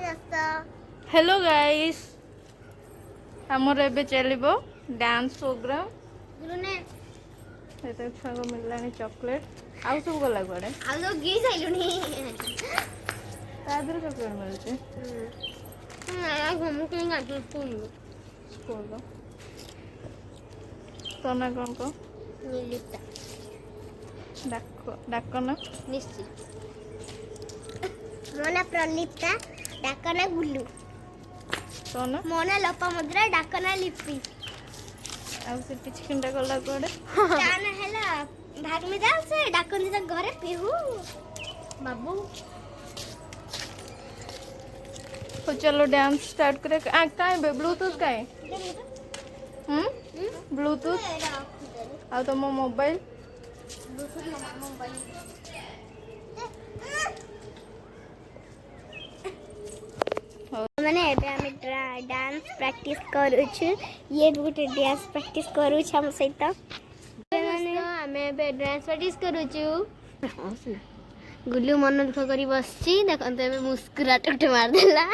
Hello guys हमर एबे चलिबो dance programme एते छुआ को मिललानी चॉकलेट आउ सब गला गुआड़े आ तो गी जाइलुनी तादर चॉकलेट मिलचे हम के गाजर स्कूल स्कूल तो ना कौन को नीलिता डाक ना निश्चित मोना प्रलिप्ता डाकना गुल्लू तो ना मोना लोपामुद्रा डाकना लिपि आउ से पिचकिंडा गला गुआड़े ताना हैला भागमिदा से डाकन दिदा घरे पिहू बाबू तो चलो डांस स्टार्ट करे काहे बे ब्लूटूथ काहे ब्लूटूथ आ तो मो मोबाइल मैंने एबे हम डांस प्रैक्टिस करूछु ये गोटे डांस प्रैक्टिस करूछु हम सहित माने हमें एबे डांस प्रैक्टिस करूछु गुल्लू मन दुख करी बसची देखन तो एबे मुस्कुराट उठे मार देला।